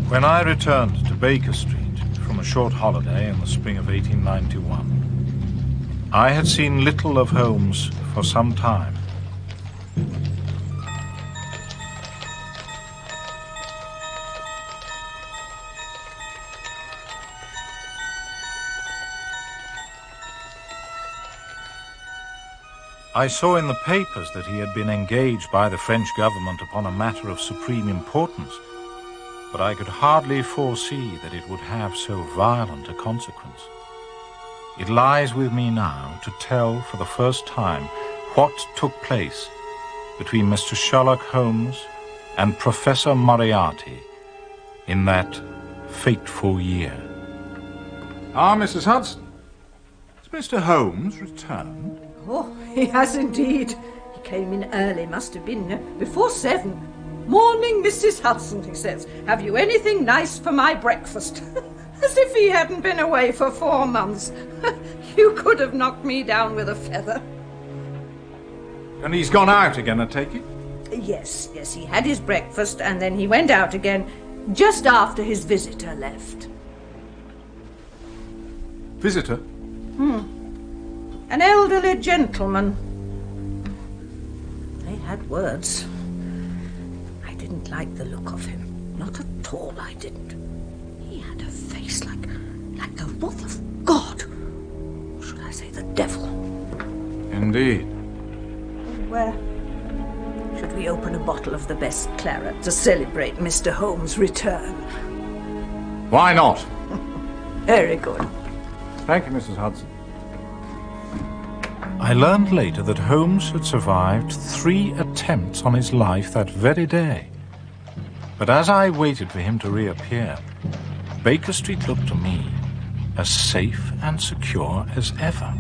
When I returned to Baker Street from a short holiday in the spring of 1891, I had seen little of Holmes for some time. I saw in the papers that he had been engaged by the French government upon a matter of supreme importance, but I could hardly foresee that it would have so violent a consequence. It lies with me now to tell for the first time what took place between Mr. Sherlock Holmes and Professor Moriarty in that fateful year. Ah, Mrs. Hudson. Has Mr. Holmes returned? Oh, he has indeed. He came in early, must have been before 7. "Morning, Mrs. Hudson," he says. "Have you anything nice for my breakfast?" As if he hadn't been away for 4 months. You could have knocked me down with a feather. And he's gone out again, I take it? Yes, he had his breakfast and then he went out again just after his visitor left. Visitor? An elderly gentleman. They had words. I didn't like the look of him. Not at all, I didn't. He had a face like the wrath of God. Or should I say the devil? Indeed. Where should we open a bottle of the best claret to celebrate Mr. Holmes' return? Why not? Very good. Thank you, Mrs. Hudson. I learned later that Holmes had survived 3 attempts on his life that very day. But as I waited for him to reappear, Baker Street looked to me as safe and secure as ever.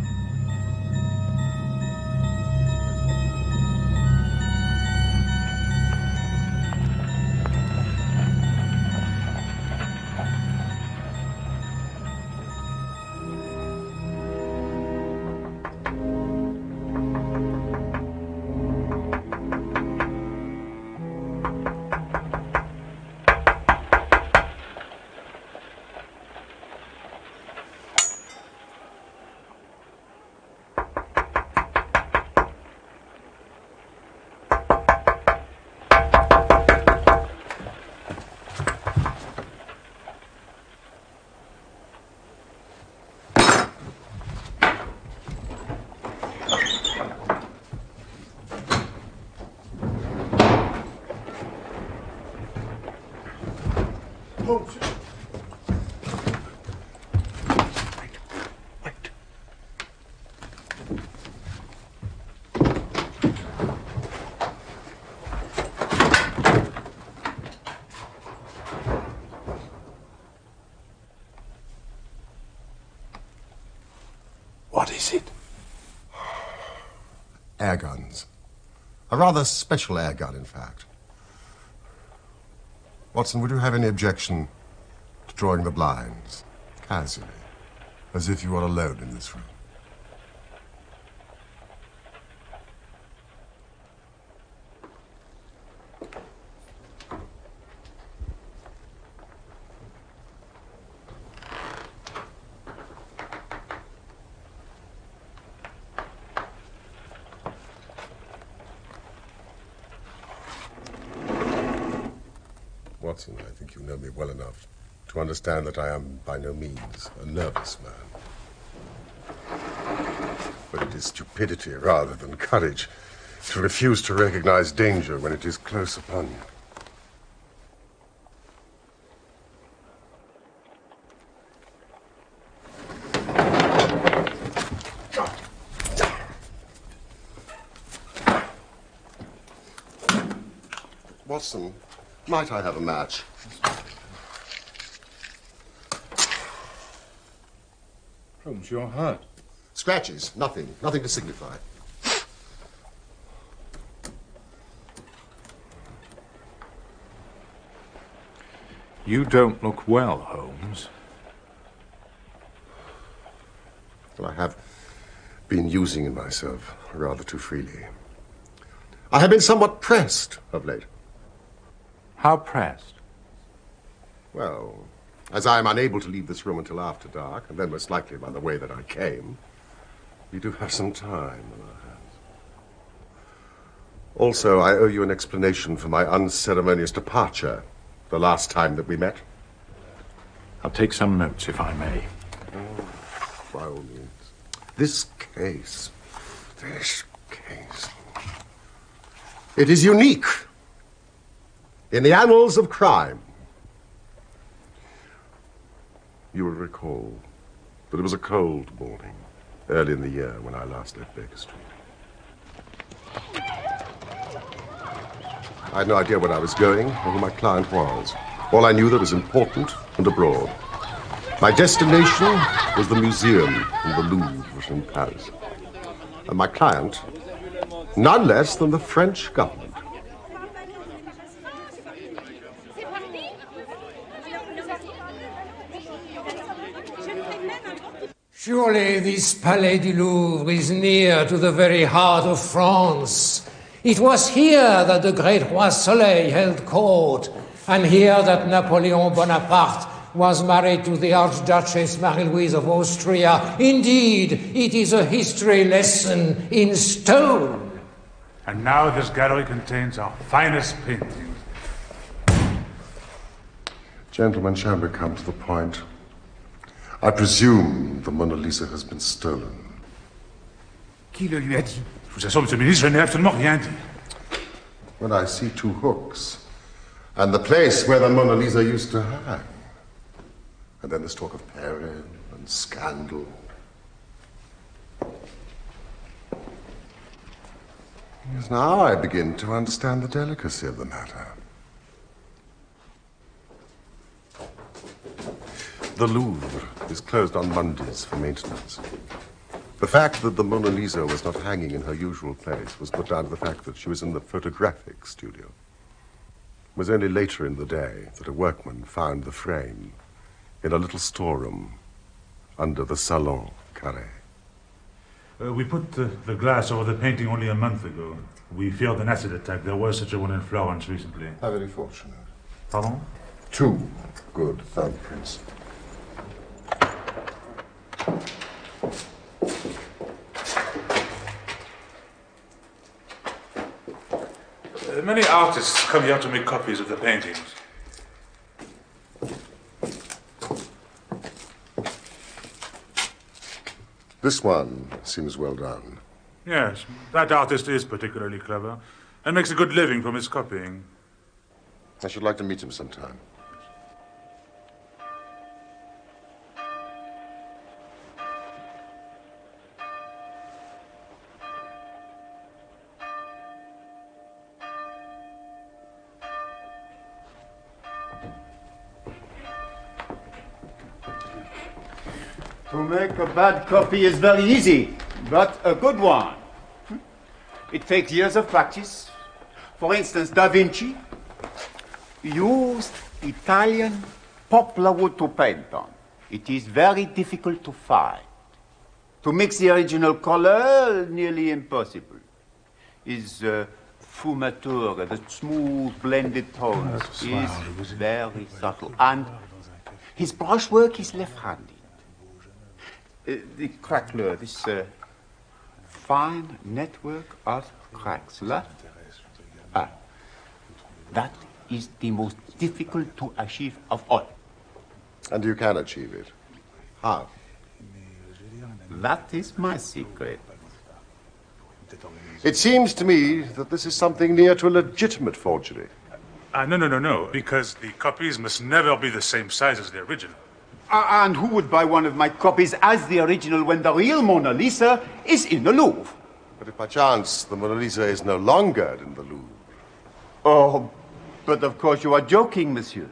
Holmes. Wait. What is it? Air guns. A rather special air gun, in fact. Watson, would you have any objection to drawing the blinds, casually, as if you were alone in this room? Watson, I think you know me well enough to understand that I am by no means a nervous man. But it is stupidity rather than courage to refuse to recognize danger when it is close upon you. Watson, might I have a match? Holmes, you're hurt. Scratches, nothing to signify. You don't look well, Holmes. Well, I have been using myself rather too freely. I have been somewhat pressed of late. How pressed? Well, as I am unable to leave this room until after dark, and then most likely by the way that I came, we do have some time on our hands. Also, I owe you an explanation for my unceremonious departure the last time that we met. I'll take some notes, if I may. Oh, by all means. This case. It is unique in the annals of crime. You will recall that it was a cold morning, early in the year, when I last left Baker Street. I had no idea where I was going or who my client was. All I knew that was important and abroad. My destination was the museum in the Louvre in Paris. And my client, none less than the French government. Surely this Palais du Louvre is near to the very heart of France. It was here that the great Roi Soleil held court, and here that Napoleon Bonaparte was married to the Archduchess Marie-Louise of Austria. Indeed, it is a history lesson in stone. And now this gallery contains our finest paintings. Gentlemen, shall we come to the point? I presume the Mona Lisa has been stolen. Qui le lui a dit? Je vous assure, monsieur le ministre, je n'ai absolument rien dit. When I see two hooks, and the place where the Mona Lisa used to hang, and then this talk of peril and scandal. Yes, now I begin to understand the delicacy of the matter. The Louvre is closed on Mondays for maintenance. The fact that the Mona Lisa was not hanging in her usual place was put down to the fact that she was in the photographic studio. It was only later in the day that a workman found the frame in a little storeroom under the Salon Carré. We put the glass over the painting only a month ago. We feared an acid attack. There was such a one in Florence recently. How very fortunate. Pardon? 2 good thumbprints. Many artists come here to make copies of the paintings. This one seems well done. Yes, that artist is particularly clever and makes a good living from his copying. I should like to meet him sometime. To make a bad copy is very easy, but a good one. It takes years of practice. For instance, Da Vinci used Italian poplar wood to paint on. It is very difficult to find. To mix the original color, nearly impossible. His fumature, the smooth blended tones, is very subtle. And his brushwork is left-handed. The crackler, this fine network of cracks, that is the most difficult to achieve of all. And you can achieve it. How? That is my secret. It seems to me that this is something near to a legitimate forgery. No, because the copies must never be the same size as the original. And who would buy one of my copies as the original when the real Mona Lisa is in the Louvre? But if by chance the Mona Lisa is no longer in the Louvre. Oh, But of course you are joking, monsieur.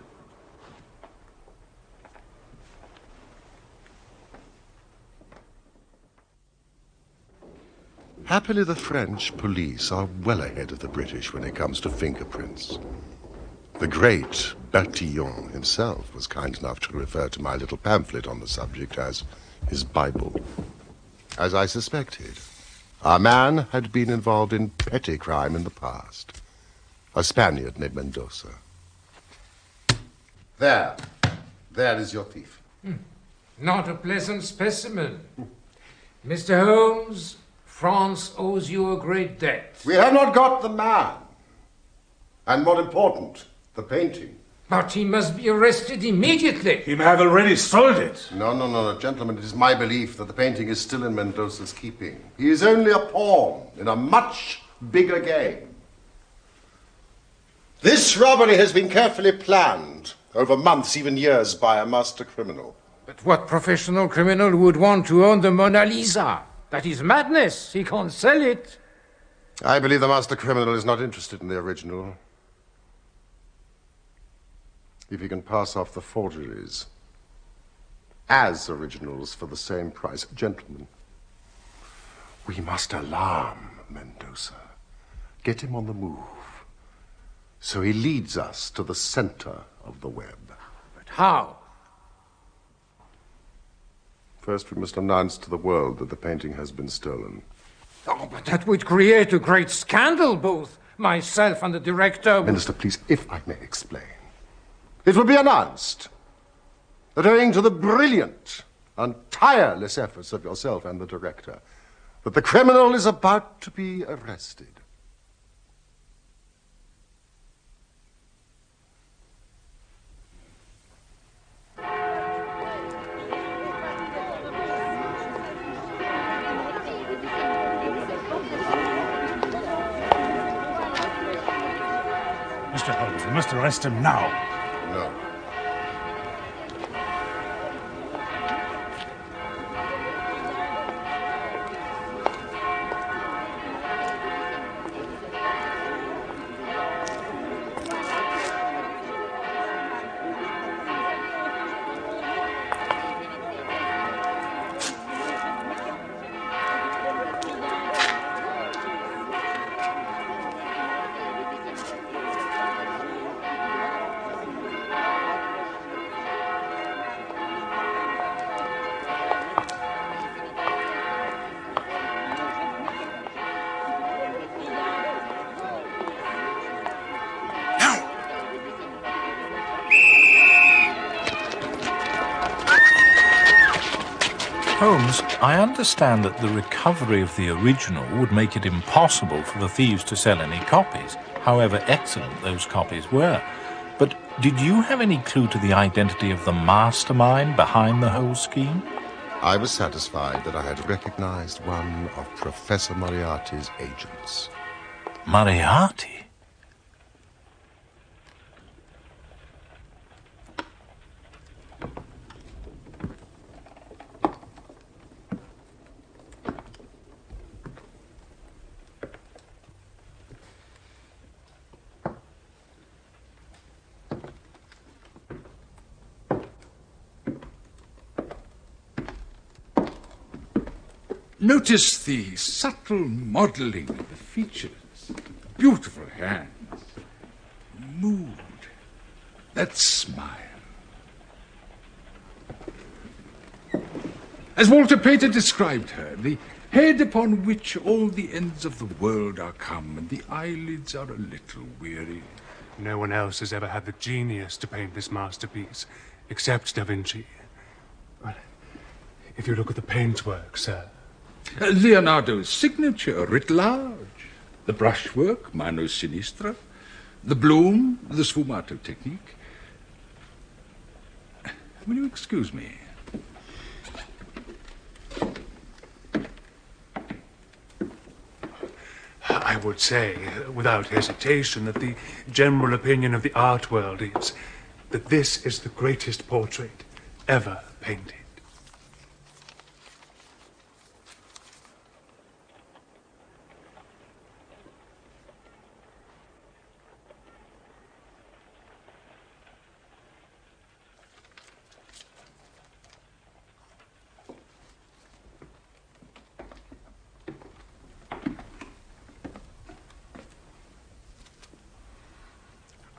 Happily, the French police are well ahead of the British when it comes to fingerprints. The great Bertillon himself was kind enough to refer to my little pamphlet on the subject as his Bible. As I suspected, our man had been involved in petty crime in the past. A Spaniard named Mendoza. There is your thief. Not a pleasant specimen. Mr. Holmes, France owes you a great debt. We have not got the man. And more important, the painting. But he must be arrested immediately. He may have already sold it. No, gentlemen, it is my belief that the painting is still in Mendoza's keeping. He is only a pawn in a much bigger game. This robbery has been carefully planned over months, even years, by a master criminal. But what professional criminal would want to own the Mona Lisa? That is madness. He can't sell it. I believe the master criminal is not interested in the original. If he can pass off the forgeries as originals for the same price. Gentlemen, we must alarm Mendoza. Get him on the move. So he leads us to the center of the web. But how? First, we must announce to the world that the painting has been stolen. Oh, but that would create a great scandal, both myself and the director. Minister, please, if I may explain. It will be announced that owing to the brilliant and tireless efforts of yourself and the director, that the criminal is about to be arrested. Mr. Holmes, we must arrest him now. No. Holmes, I understand that the recovery of the original would make it impossible for the thieves to sell any copies, however excellent those copies were. But did you have any clue to the identity of the mastermind behind the whole scheme? I was satisfied that I had recognized one of Professor Moriarty's agents. Moriarty? Notice the subtle modeling of the features, beautiful hands, mood, that smile. As Walter Pater described her, the head upon which all the ends of the world are come, and the eyelids are a little weary. No one else has ever had the genius to paint this masterpiece, except Da Vinci. But if you look at the paintwork, sir. Leonardo's signature, writ large. The brushwork, mano sinistra. The bloom, the sfumato technique. Will you excuse me? I would say, without hesitation, that the general opinion of the art world is that this is the greatest portrait ever painted.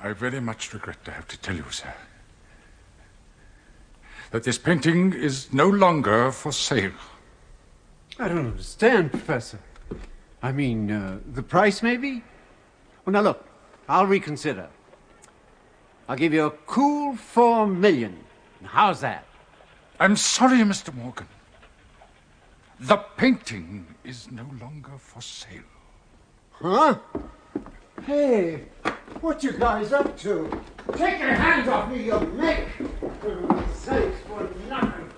I very much regret to have to tell you, sir, that this painting is no longer for sale. I don't understand, Professor. I mean, the price, maybe? Well, now look, I'll reconsider. I'll give you a cool $4 million. How's that? I'm sorry, Mr. Morgan. The painting is no longer for sale. Huh? Hey, what you guys up to? Take your hands off me, you make! For sakes, for nothing.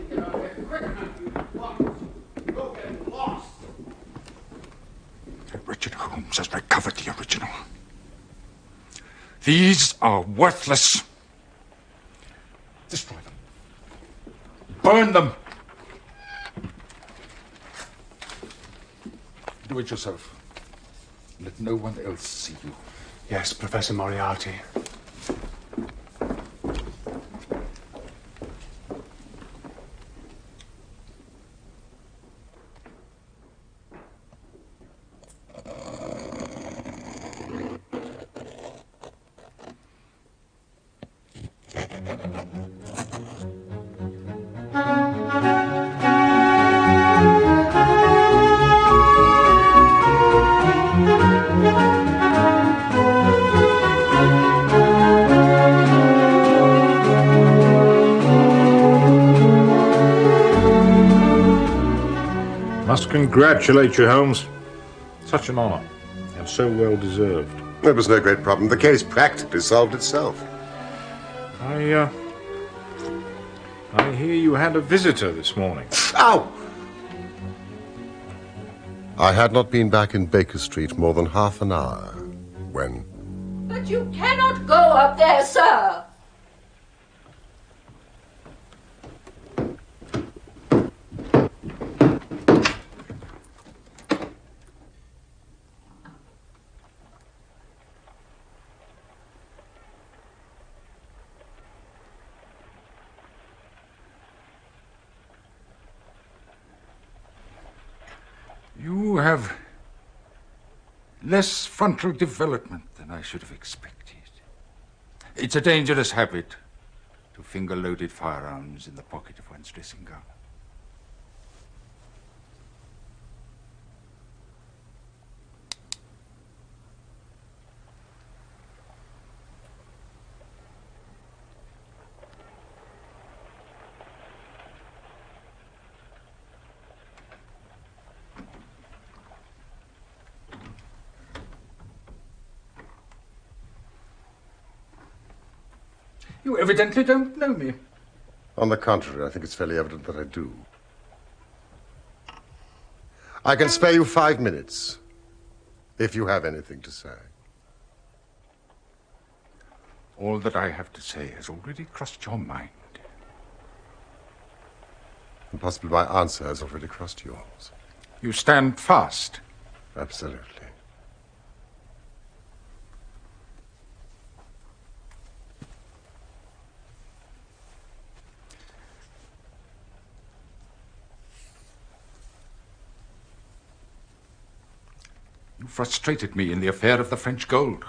Get out of here quick enough, you fuckers. Go get lost. Richard Holmes has recovered the original. These are worthless. Destroy them. Burn them. Do it yourself. Let no one else see you. Yes, Professor Moriarty. Must congratulate you, Holmes. Such an honor, and so well deserved. It was no great problem. The case practically solved itself. I hear you had a visitor this morning. Ow! I had not been back in Baker Street more than half an hour when... But you cannot go up there, sir. You have less frontal development than I should have expected. It's a dangerous habit to finger loaded firearms in the pocket of one's dressing gown. You evidently don't know me. On the contrary, I think it's fairly evident that I do. I can spare you 5 minutes, if you have anything to say. All that I have to say has already crossed your mind. And possibly my answer has already crossed yours. You stand fast. Absolutely. You frustrated me in the affair of the French gold.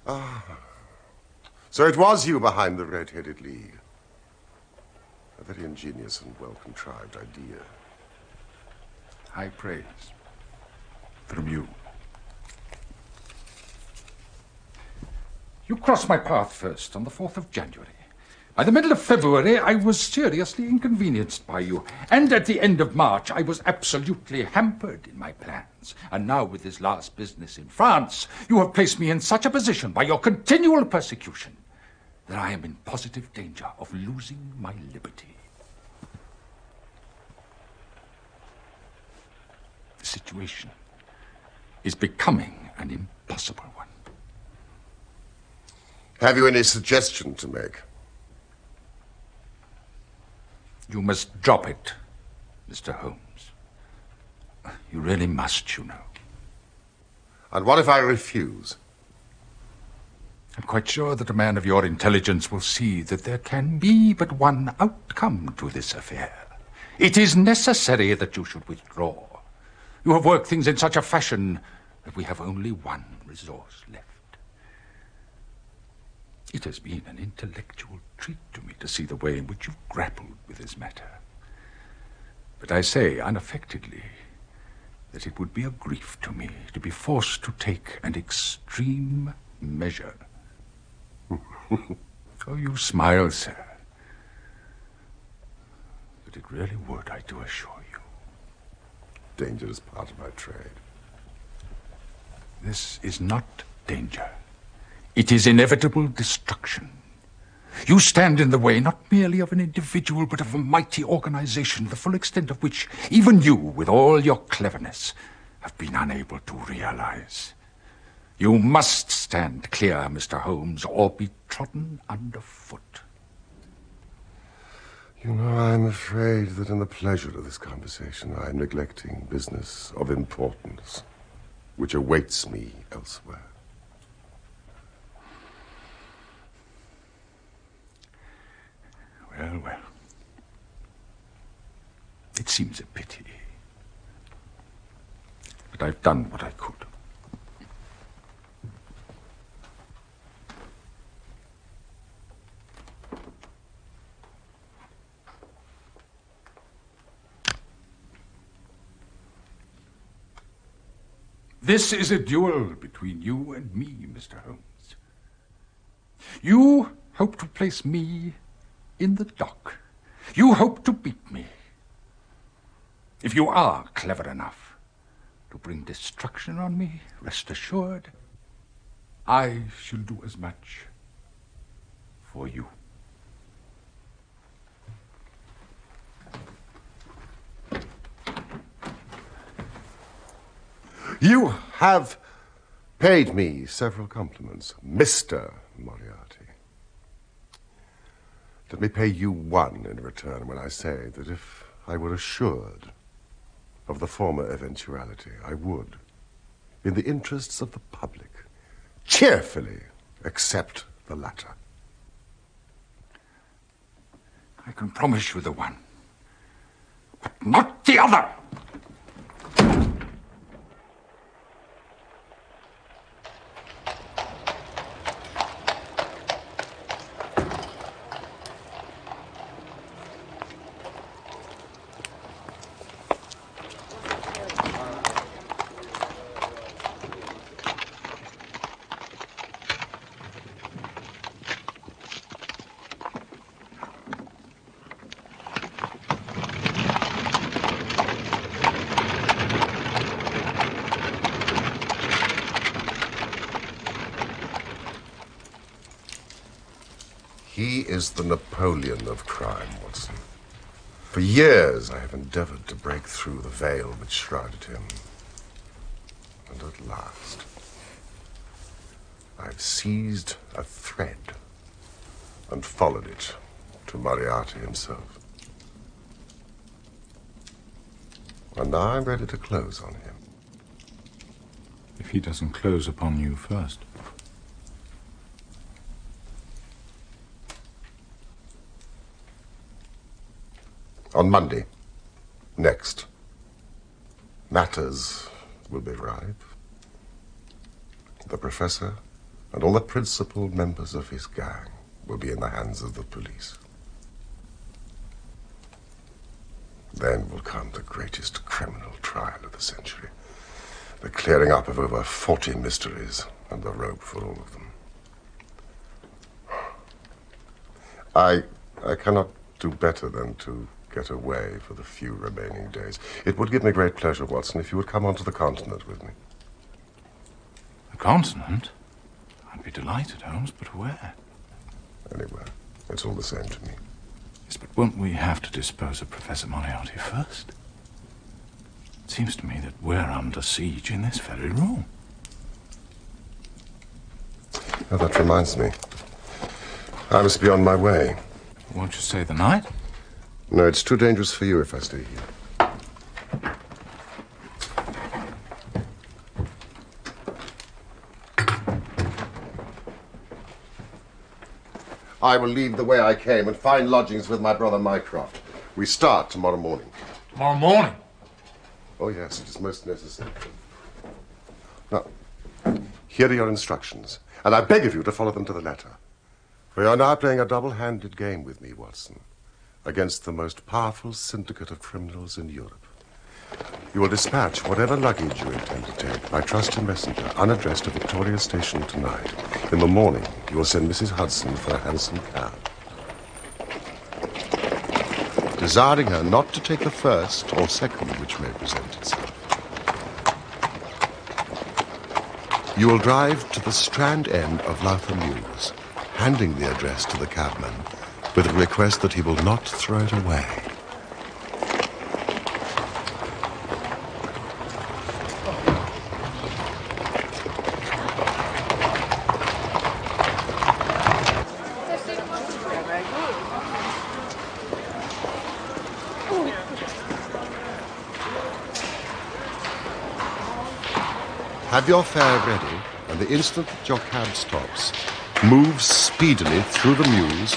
Ah. So it was you behind the Red-Headed League. A very ingenious and well-contrived idea. High praise from you. You crossed my path first on the 4th of January. By the middle of February, I was seriously inconvenienced by you. And at the end of March, I was absolutely hampered in my plans. And now, with this last business in France, you have placed me in such a position by your continual persecution that I am in positive danger of losing my liberty. The situation is becoming an impossible one. Have you any suggestion to make? You must drop it, Mr. Holmes. You really must, you know. And what if I refuse? I'm quite sure that a man of your intelligence will see that there can be but one outcome to this affair. It is necessary that you should withdraw. You have worked things in such a fashion that we have only one resource left. It has been an intellectual treat to me to see the way in which you've grappled with this matter. But I say unaffectedly that it would be a grief to me to be forced to take an extreme measure. Oh, you smile, sir. But it really would, I do assure you. Danger is part of my trade. This is not danger. It is inevitable destruction. You stand in the way not merely of an individual, but of a mighty organization, the full extent of which even you, with all your cleverness, have been unable to realize. You must stand clear, Mr. Holmes, or be trodden underfoot. You know, I'm afraid that in the pleasure of this conversation, I'm neglecting business of importance, which awaits me elsewhere. Well, well. It seems a pity. But I've done what I could. This is a duel between you and me, Mr. Holmes. You hope to place me in the dock. You hope to beat me. If you are clever enough to bring destruction on me, rest assured, I shall do as much for you. You have paid me several compliments, Mr. Moriarty. Let me pay you one in return when I say that if I were assured of the former eventuality, I would, in the interests of the public, cheerfully accept the latter. I can promise you the one, but not the other. He is the Napoleon of crime, Watson. For years I have endeavored to break through the veil which shrouded him. And at last, I've seized a thread and followed it to Moriarty himself. And now I'm ready to close on him. If he doesn't close upon you first. On Monday, next, matters will be ripe. The professor and all the principal members of his gang will be in the hands of the police. Then will come the greatest criminal trial of the century. The clearing up of over 40 mysteries and the rope for all of them. I cannot do better than to get away for the few remaining days. It would give me great pleasure, Watson, if you would come onto the continent with me. The continent? I'd be delighted, Holmes, but where? Anywhere. It's all the same to me. Yes, but won't we have to dispose of Professor Moriarty first? It seems to me that we're under siege in this very room. Oh, that reminds me. I must be on my way. Won't you stay the night? No, it's too dangerous for you if I stay here. I will leave the way I came and find lodgings with my brother Mycroft. We start tomorrow morning. Tomorrow morning? Oh, yes, it is most necessary. Now, here are your instructions, and I beg of you to follow them to the letter. We are now playing a double-handed game with me, Watson, against the most powerful syndicate of criminals in Europe. You will dispatch whatever luggage you intend to take by trusty messenger, unaddressed to Victoria Station tonight. In the morning, you will send Mrs. Hudson for a hansom cab, desiring her not to take the first or second which may present itself. You will drive to the Strand end of Lowther Mews, handing the address to the cabman with a request that he will not throw it away. Have your fare ready, and the instant that your cab stops, move speedily through the mews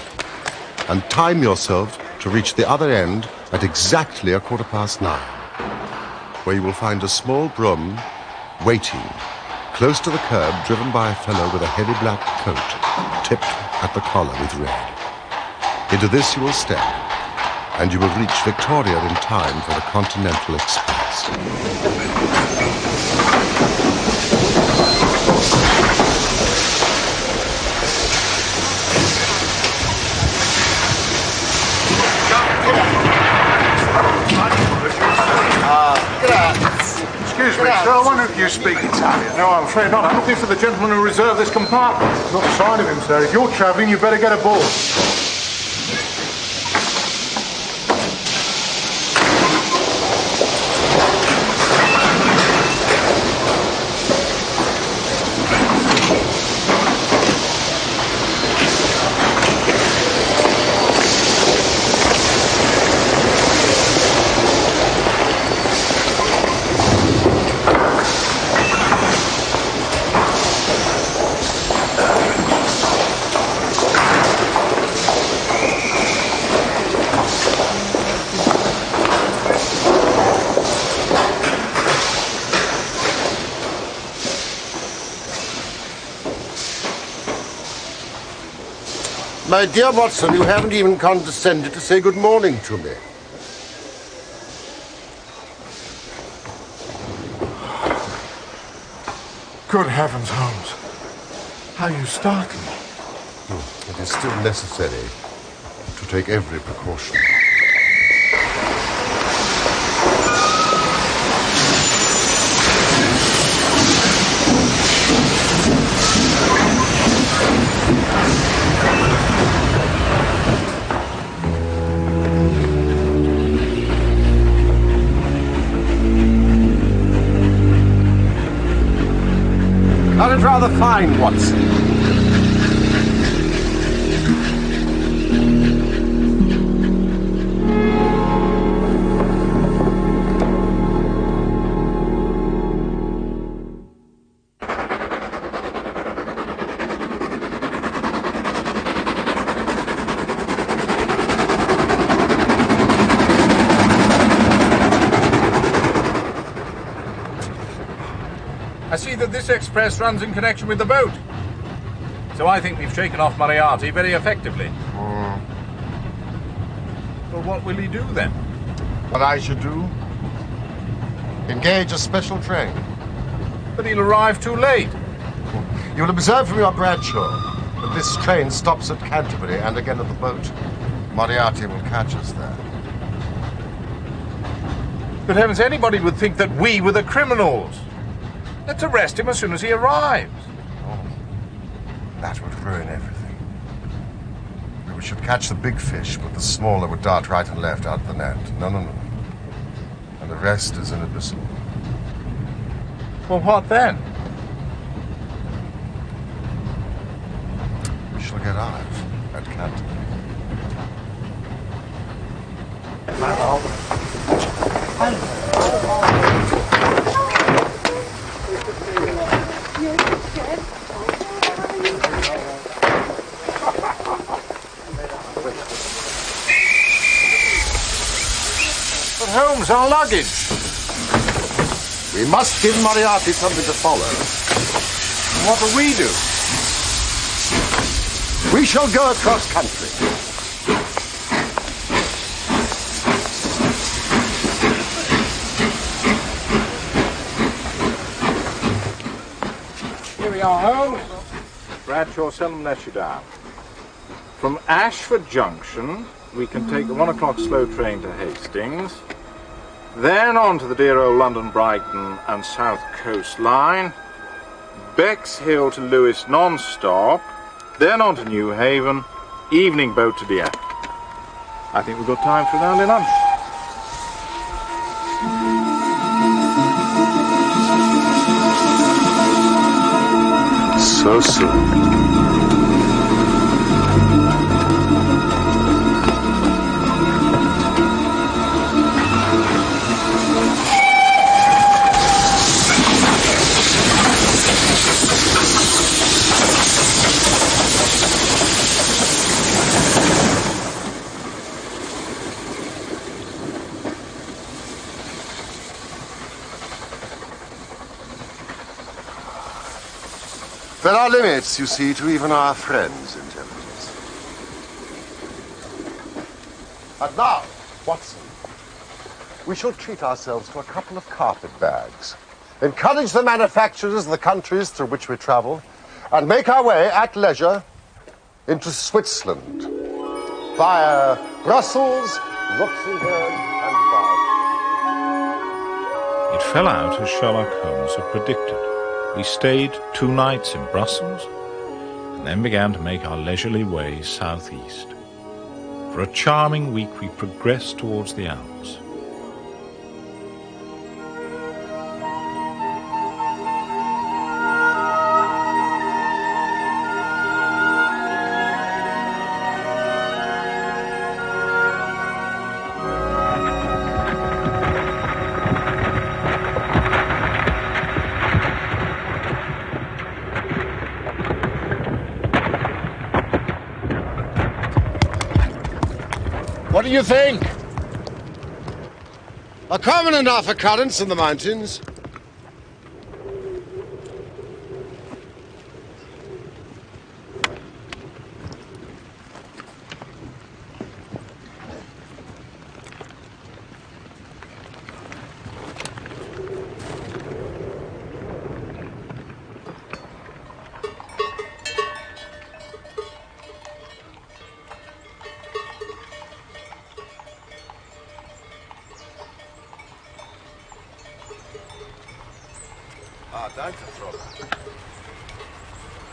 and time yourself to reach the other end at exactly 9:15, where you will find a small brougham waiting close to the curb, driven by a fellow with a heavy black coat tipped at the collar with red. Into this you will step, and you will reach Victoria in time for the Continental Express. Excuse me, sir, I wonder if you speak Italian. No, I'm afraid not. I'm looking for the gentleman who reserved this compartment. There's not a sign of him, sir. If you're travelling, you better get aboard. My dear Watson, you haven't even condescended to say good morning to me. Good heavens, Holmes. How you startled me. It is still necessary to take every precaution. Aren't rather fine, Watson? I see that this express runs in connection with the boat. So I think we've shaken off Moriarty very effectively. Well, what will he do then? What I should do? Engage a special train. But he'll arrive too late. You'll observe from your Bradshaw that this train stops at Canterbury and again at the boat. Moriarty will catch us there. Good heavens, anybody would think that we were the criminals. Let's arrest him as soon as he arrives. Oh, that would ruin everything. We should catch the big fish, but the smaller would dart right and left out of the net. No. And the rest is inadmissible. Well, what then? We shall get out at Canterbury. But Holmes, our luggage. We must give Moriarty something to follow. What do we do? We shall go across country. Here we are, Holmes. Bradshaw seldom lets you down. From Ashford Junction, we can take the 1 o'clock slow train to Hastings, then on to the dear old London, Brighton and South Coast line, Bexhill to Lewes non-stop, then on to New Haven, evening boat to Dieppe. I think we've got time for an early lunch. So soon. There are limits, you see, to even our friends' intelligence. And now, Watson, we shall treat ourselves to a couple of carpet bags, encourage the manufacturers of the countries through which we travel, and make our way at leisure into Switzerland via Brussels, Luxembourg, and Basel. It fell out as Sherlock Holmes had predicted. We stayed 2 nights in Brussels and then began to make our leisurely way southeast. For a charming week we progressed towards the Alps. What do you think? A common enough occurrence in the mountains.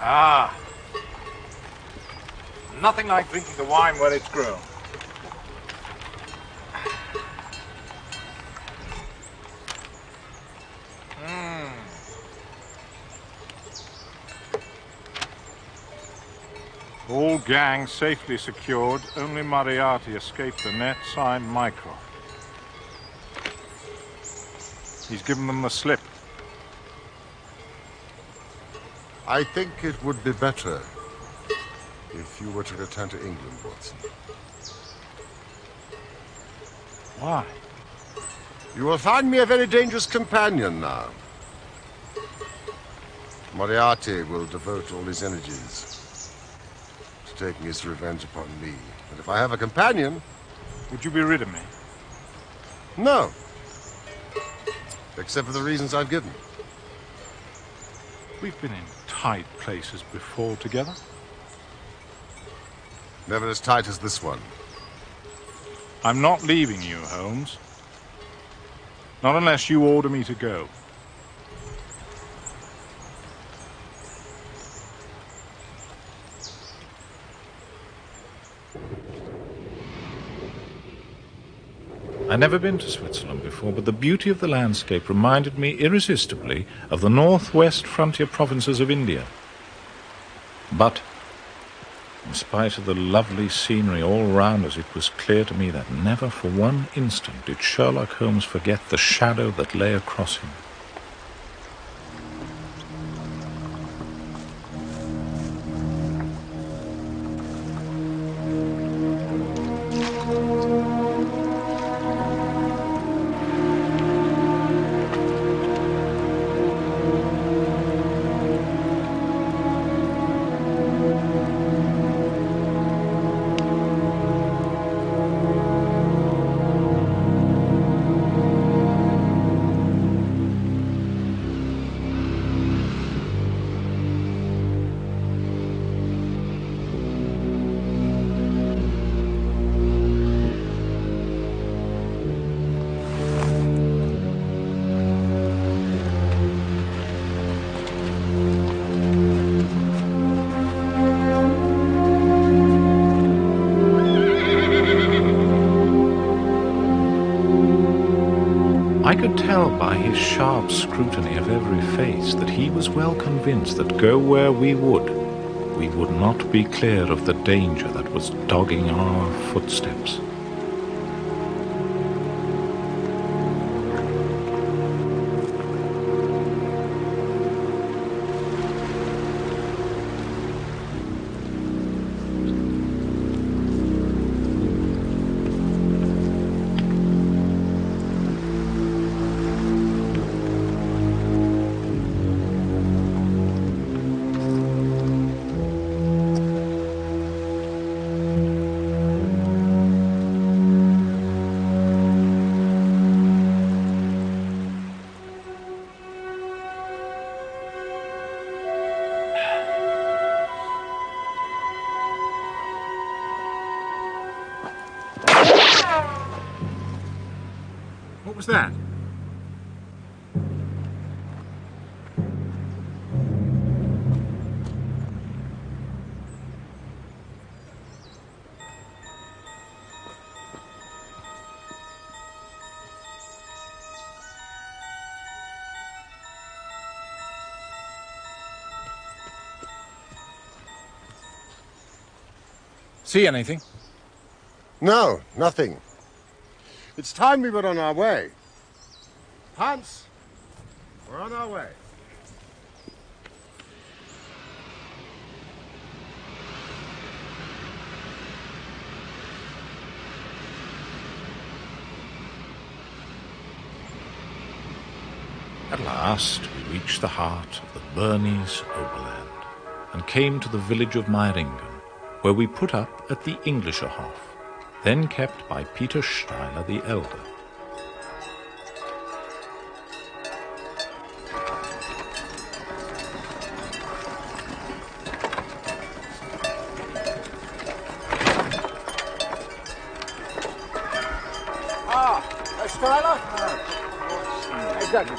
Ah, nothing like drinking the wine where it's grown. All gangs safely secured, only Moriarty escaped the net, signed Mycroft. He's given them the slip. I think it would be better if you were to return to England, Watson. Why? You will find me a very dangerous companion now. Moriarty will devote all his energies to taking his revenge upon me. And if I have a companion... Would you be rid of me? No. Except for the reasons I've given. We've been in tight places before together. Never as tight as this one. I'm not leaving you, Holmes. Not unless you order me to go. I'd never been to Switzerland before, but the beauty of the landscape reminded me irresistibly of the northwest frontier provinces of India. But, in spite of the lovely scenery all round us, it was clear to me that never for one instant did Sherlock Holmes forget the shadow that lay across him. could tell by his sharp scrutiny of every face that he was well convinced that go where we would not be clear of the danger that was dogging our footsteps. What was that? See anything? No, nothing. It's time we were on our way. Hans, we're on our way. At last we reached the heart of the Bernese Oberland and came to the village of Meiringen, where we put up at the Englischer Hof, then kept by Peter Steiler the Elder. Herr Steiler? Exactly.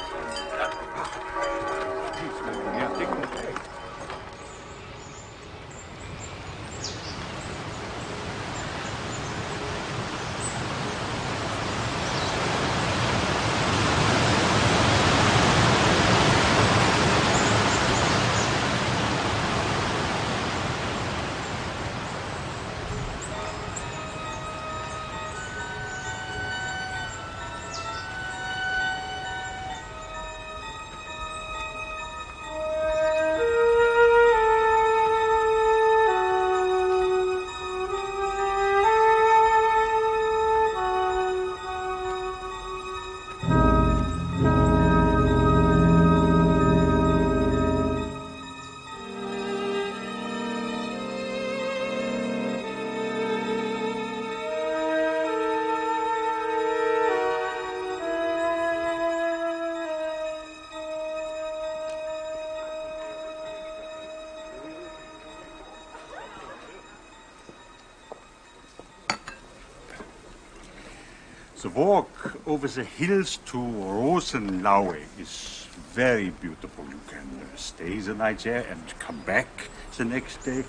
The walk over the hills to Rosenlaue is very beautiful. You can stay the night there and come back the next day.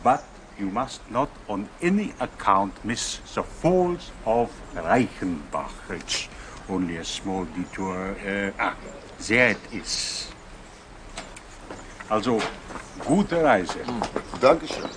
But you must not on any account miss the falls of Reichenbach. It's only a small detour. There it is. Also, gute Reise. Dankeschön.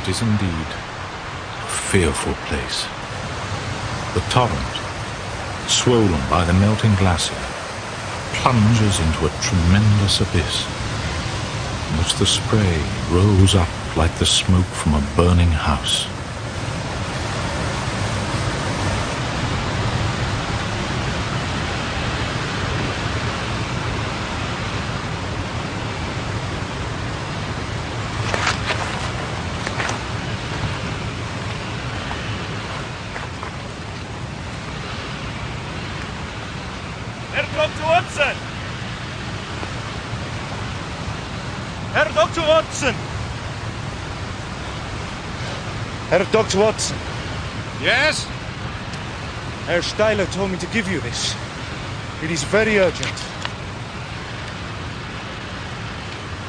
It is indeed a fearful place. The torrent, swollen by the melting glacier, plunges into a tremendous abyss, in which the spray rose up like the smoke from a burning house. Er kommt zu uns! Watson! Herr Dr. Watson. Yes? Herr Steiler told me to give you this. It is very urgent.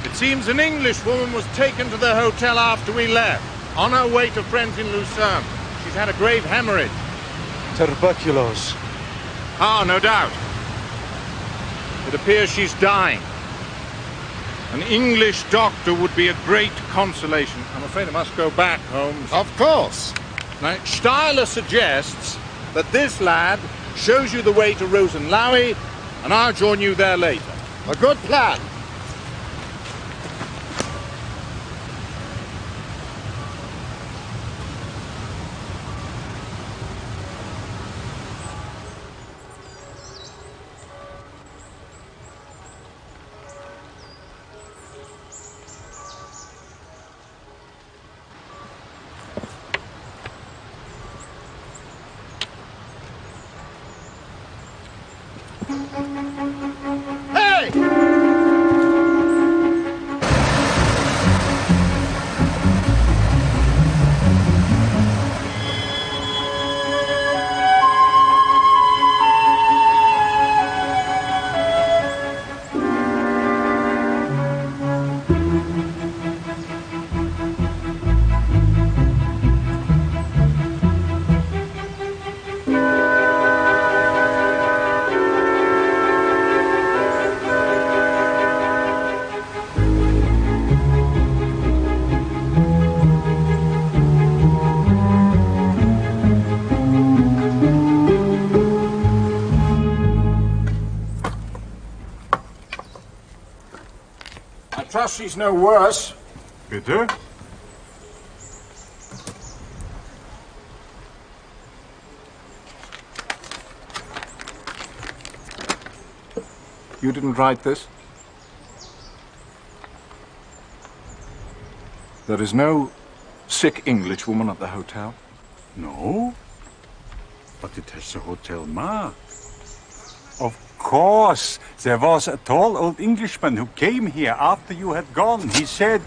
It seems an English woman was taken to the hotel after we left, on her way to friends in Lucerne. She's had a grave hemorrhage. Tuberculosis. Ah, no doubt. It appears she's dying. An English doctor would be a great consolation. I'm afraid I must go back, Holmes. Of course. Now, Steiler suggests that this lad shows you the way to Rosenlaui, and I'll join you there later. A good plan. I trust she's no worse. Bitte? You didn't write this? There is no sick English woman at the hotel? No. But it has a hotel mark. Of course. There was a tall old Englishman who came here after you had gone. He said...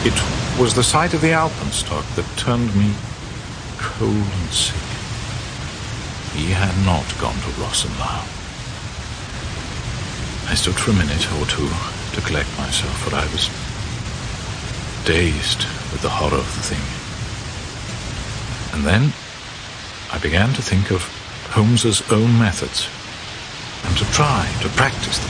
It was the sight of the alpenstock that turned me cold and sick. He had not gone to Rosenlau. I stood for a minute or two to collect myself, for I was dazed with the horror of the thing. And then I began to think of Holmes's own methods and to try to practice them.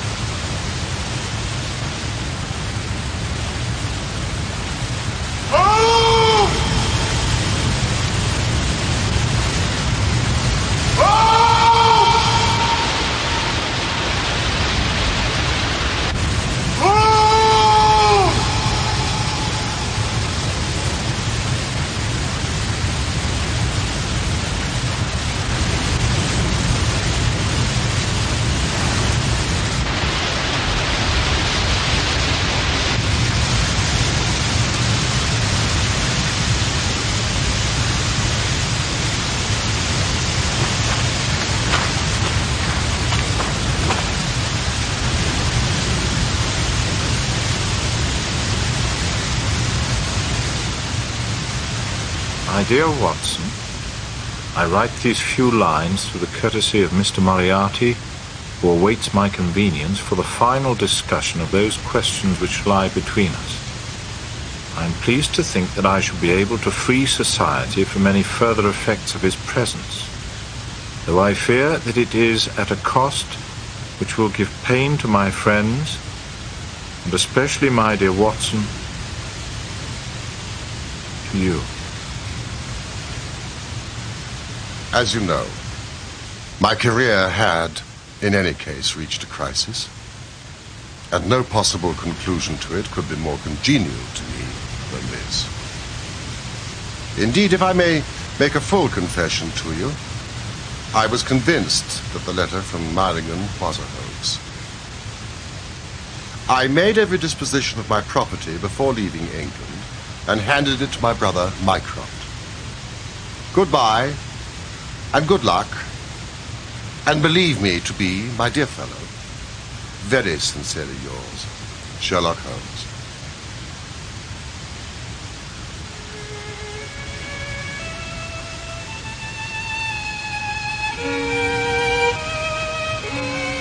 My dear Watson, I write these few lines through the courtesy of Mr. Moriarty, who awaits my convenience for the final discussion of those questions which lie between us. I am pleased to think that I shall be able to free society from any further effects of his presence, though I fear that it is at a cost which will give pain to my friends, and especially, my dear Watson, to you. As you know, my career had, in any case, reached a crisis, and no possible conclusion to it could be more congenial to me than this. Indeed, if I may make a full confession to you, I was convinced that the letter from Myringen was a hoax. I made every disposition of my property before leaving England and handed it to my brother Mycroft. Goodbye, and good luck, and believe me to be, my dear fellow, very sincerely yours, Sherlock Holmes.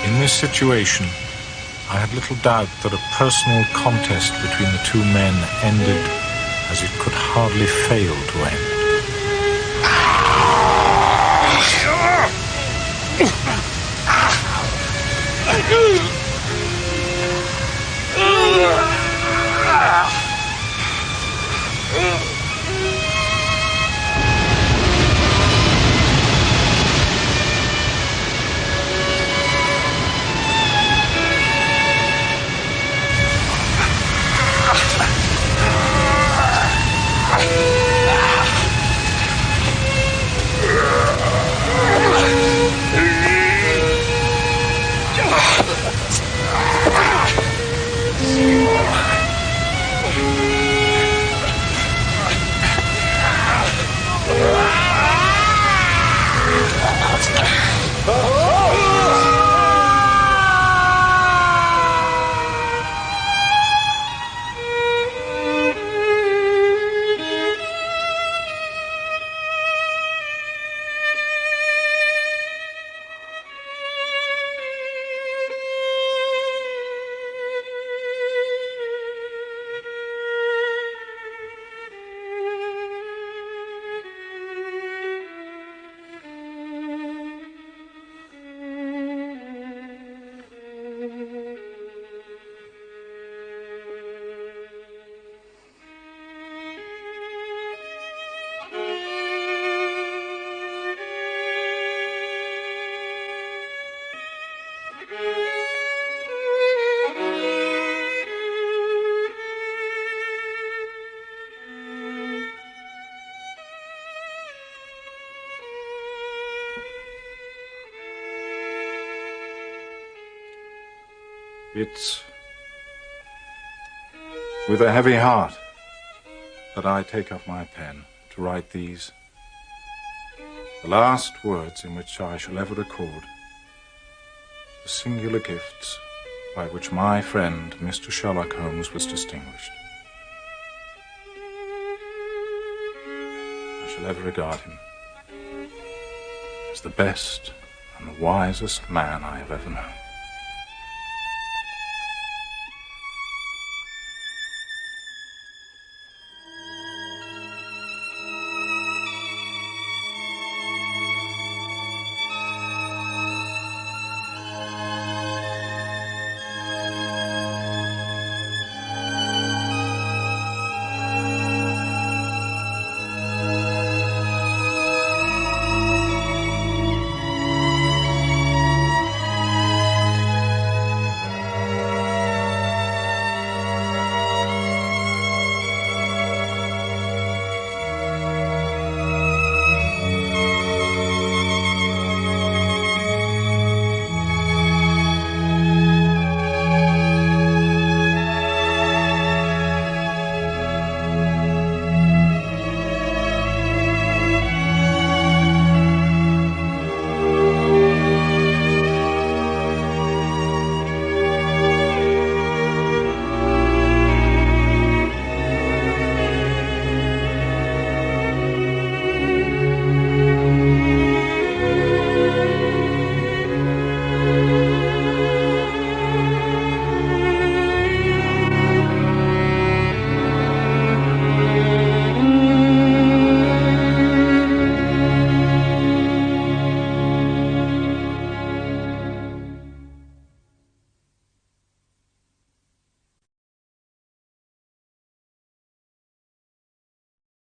In this situation, I had little doubt that a personal contest between the two men ended as it could hardly fail to end. It's with a heavy heart that I take up my pen to write these, the last words in which I shall ever record the singular gifts by which my friend, Mr. Sherlock Holmes, was distinguished. I shall ever regard him as the best and the wisest man I have ever known.